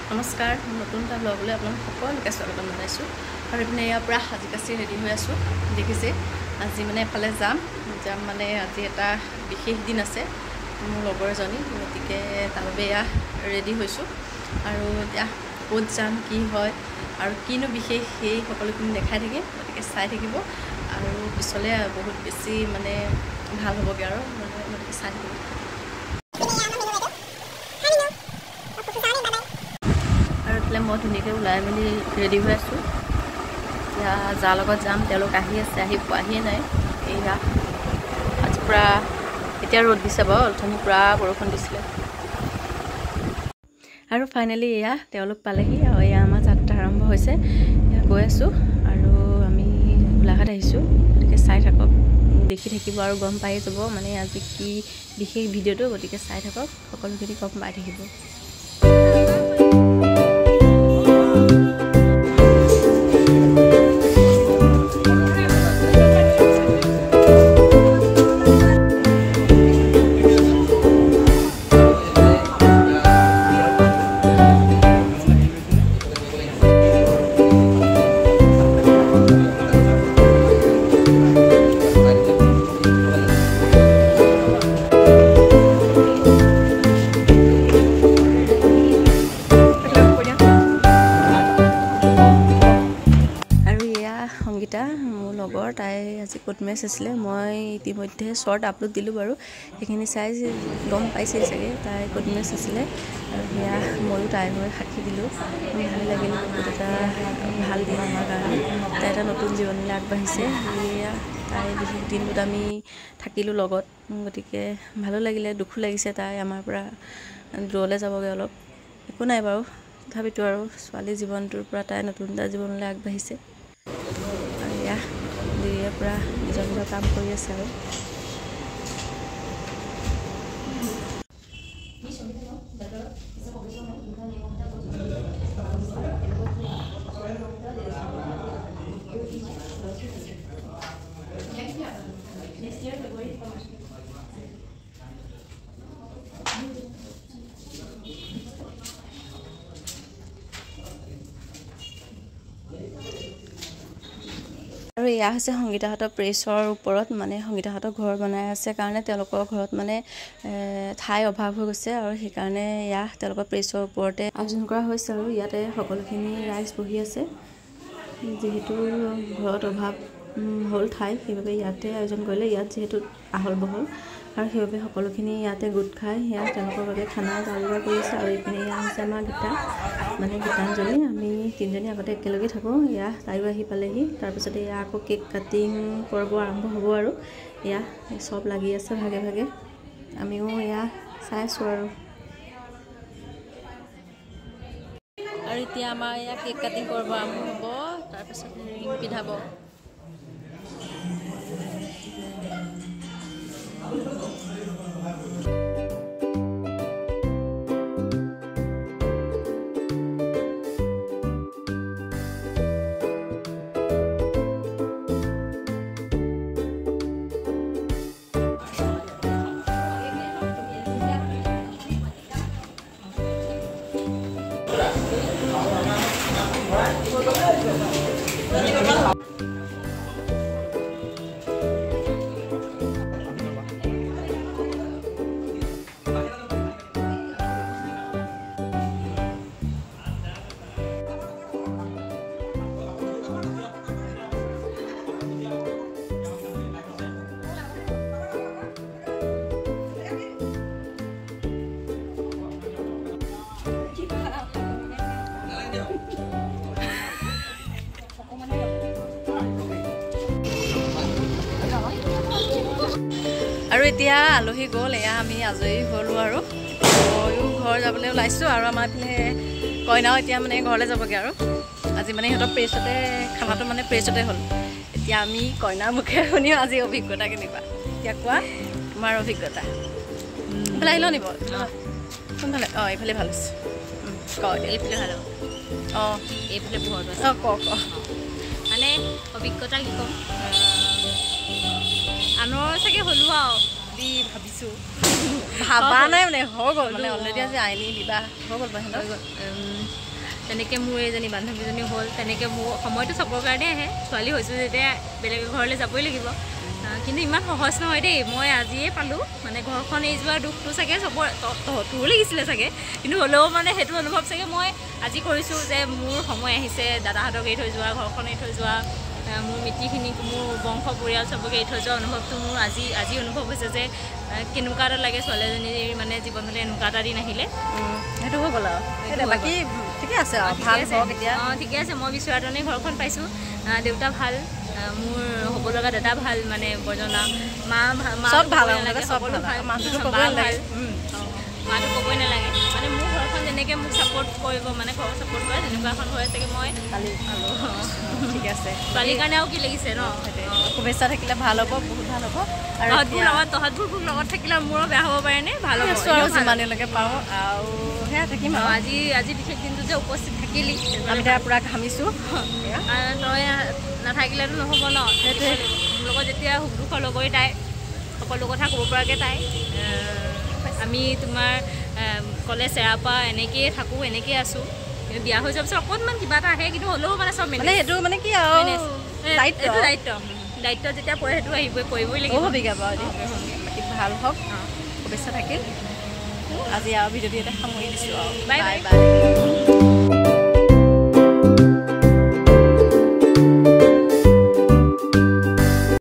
নমস্কাৰ নতুন এটা ব্লগলৈ আপোনালোক সকলোকে স্বাগতম জনাইছোঁ আৰু ইপিনে ইয়াৰ পৰা সাজি কাচি ৰেডি হৈ আছোঁ দেখিছে আজি মানে এফালে যাম মানে আজি এটা বিশেষ দিন আছে মোৰ লগৰ এজনী গতিকে তাৰ বাবে এয়া ৰেডি হৈছোঁ আৰু এতিয়া ক'ত যাম কি হয় আৰু কিনো বিশেষ সেই সকলোখিনি দেখাই থাকিম গতিকে চাই থাকিব আৰু পিছলৈ বহুত বেছি মানে ভাল হ'বগৈ আৰু গতিকে চাই থাকিব মই ধুনীয়াকৈ ওলাই মেলি ৰেডি হৈ আছোঁ এতিয়া যাৰ লগত যাম তেওঁলোক আহি আছে আহি পোৱাহিয়ে নাই এয়া আজি পূৰা এতিয়া ৰ'দ দিছে বাৰু অথনি পূৰা বৰষুণ দিছিলে আৰু ফাইনেলি এয়া তেওঁলোক পালেহি আৰু এয়া আমাৰ যাত্ৰা আৰম্ভ হৈছে এয়া গৈ আছোঁ আৰু আমি গোলাঘাট আহিছোঁ গতিকে চাই থাকক দেখি থাকিব আৰু গম পাই যাব মানে আজি কি বিশেষ ভিডিঅ'টো গতিকে চাই থাকক সকলোখিনি গম পাই থাকিব মোৰ লগৰ তাই আজি ক'ত মেচ আছিলে মই ইতিমধ্যে শ্বৰ্ট আপলোড দিলোঁ বাৰু সেইখিনি চাই গম পাইছে চাগে তাই ক'ত মেচ আছিলে আৰু সেয়া ময়ো তাই হৈ সাক্ষী দিলোঁ ভাল লাগিল বহুত এটা ভাল দিন আমাৰ কাৰণে তাই এটা নতুন জীৱনলৈ আগবাঢ়িছে সেয়া তাই বিশেষ দিনটোত আমি থাকিলোঁ লগত গতিকে ভালো লাগিলে দুখো লাগিছে তাই আমাৰ পৰা দূৰলৈ যাবগৈ অলপ একো নাই বাৰু তথাপিতো আৰু ছোৱালী জীৱনটোৰ পৰা তাই নতুন এটা জীৱনলৈ আগবাঢ়িছে আৰু এয়া দেৰিৰে পৰা নিজৰ নিজৰ কাম কৰি আছে আৰু আৰু এয়া হৈছে সংগীতাহঁতৰ প্ৰেছৰ ওপৰত মানে সংগীতাহঁতৰ ঘৰ বনাই আছে কাৰণে তেওঁলোকৰ ঘৰত মানে ঠাই অভাৱ হৈ গৈছে আৰু সেইকাৰণে এয়া তেওঁলোকৰ প্ৰেছৰ ওপৰতে আয়োজন কৰা হৈছে আৰু ইয়াতে সকলোখিনি ৰাইজ বহি আছে যিহেতু ঘৰত অভাৱ হ'ল ঠাই সেইবাবে ইয়াতে আয়োজন কৰিলে ইয়াত যিহেতু আহল বহল আৰু সেইবাবে সকলোখিনি ইয়াতে গোট খাই সেয়া তেওঁলোকৰ বাবে খানা যোগাৰ কৰি আছে আৰু এইপিনে এয়া হৈছে আমাৰ গীতা মানে গীতাঞ্জলি আমি তিনিজনী আগতে একেলগে থাকোঁ এয়া তাইও আহি পালেহি তাৰপিছতে এয়া আকৌ কেক কাটিং পৰ্ব আৰম্ভ হ'ব আৰু এয়া চব লাগি আছে ভাগে ভাগে আমিও এয়া চাই আছোঁ আৰু এতিয়া আমাৰ এয়া কেক কাটিং পৰ্ব আৰম্ভ হ'ব তাৰপিছত ৰিং পিন্ধাব আৰু এতিয়া আলহী গ'ল এয়া আমি আজৰি হ'লোঁ আৰু ময়ো ঘৰ যাবলৈ ওলাইছোঁ আৰু আমাৰ এইফালে কইনাও এতিয়া মানে ঘৰলৈ যাবগৈ আৰু আজি মানে সিহঁতৰ প্ৰেছতে খানাটো মানে প্ৰেছতে হ'ল এতিয়া আমি কইনাৰ মুখে শুনিও আজি অভিজ্ঞতা কেনেকুৱা এতিয়া কোৱা তোমাৰ অভিজ্ঞতা এইফালে আহিলেও নিব কোনফালে অঁ এইফালে ভাল হৈছে এইফালে ভাল হ'ব অঁ এইফালে বহুত অঁ ক মানে অভিজ্ঞতা কি ক'ম আনৰ চাগে হ'লোঁ আৰু বুলি ভাবিছোঁ ভাবা নাই মানে হৈ গ'ল মানে অলৰেডি আজি আইনী বিবাহ হৈ গ'ল হৈ গ'ল তেনেকৈ মোৰ এইজনী বান্ধৱীজনী হ'ল তেনেকৈ মোৰ সময়টো চবৰ কাৰণে আহে ছোৱালী হৈছোঁ যেতিয়া বেলেগ ঘৰলৈ যাবই লাগিব কিন্তু ইমান সহজ নহয় দেই মই আজিয়ে পালোঁ মানে ঘৰখন এৰি যোৱা দুখটো চাগে চবৰ তোৰো লাগিছিলে চাগে কিন্তু হ'লেও মানে সেইটো অনুভৱ চাগে মই আজি কৰিছোঁ যে মোৰ সময় আহিছে দাদাহঁতক এৰি থৈ যোৱা ঘৰখন এৰি থৈ যোৱা মোৰ মিতিৰখিনিক মোৰ বংশ পৰিয়াল চবকে এৰি থৈ যোৱা অনুভৱটো মোৰ আজি অনুভৱ হৈছে যে কেনেকুৱা এটা লাগে ছোৱালীজনীৰ মানে জীৱনলৈ এনেকুৱা এটা দিন আহিলে সেইটো হৈ গ'ল আৰু বাকী ঠিকে আছে আৰু ভাল হওক এতিয়া ঠিকে আছে মই বিচৰা ধৰণে ঘৰখন পাইছোঁ দেউতা ভাল মোৰ হ'ব লগা দাদা ভাল মানে বৰ্জনা মা চব ভাল সকলো ভাল মাটো ক'বই নালাগে মানে মোৰ ঘৰখন যেনেকৈ মোক ছাপোৰ্ট কৰিব মানে ঘৰক ছাপোৰ্ট কৰে তেনেকুৱা এখন ঘৰে চাগে মই কালি ঠিক আছে ছোৱালীৰ কাৰণে আৰু কি লাগিছে ন শুভেচ্ছা থাকিলে ভাল হ'ব বহুত ভাল হ'ব আৰু তহঁতবোৰ লগত থাকিলে মোৰো বেয়া হ'ব পাৰেনে ভাল হ'ব আৰু যিমানলৈকে পাৰোঁ আৰু সেয়া থাকিম আৰু আজি বিশেষ দিনটো যে উপস্থিত থাকিলি আমি তাৰ পূৰা ঘামিছোঁ তই নাথাকিলেতো নহ'ব ন সেইটোৱে মোৰ লগত যেতিয়া সুখ দুখৰ লগৰী তাই সকলো কথা ক'ব পৰাকৈ তাই আমি তোমাৰ কলেজ এৰাৰ পৰা এনেকৈয়ে থাকোঁ এনেকৈয়ে আছোঁ কিন্তু বিয়া হৈ যোৱাৰ পিছত অকণমান কিবা এটা আহে কিন্তু হ'লেও মানে চব মানে সেইটো মানে কি আৰু দায়িত্ব যেতিয়া পৰে সেইটো আহিবই কৰিবই লাগিব হ'বিগা বাৰু বাকী ভাল হওক শুভেচ্ছা থাকিল আজি আৰু ভিডিঅ'টো এটা সামৰি দিছোঁ আৰু বাই বাই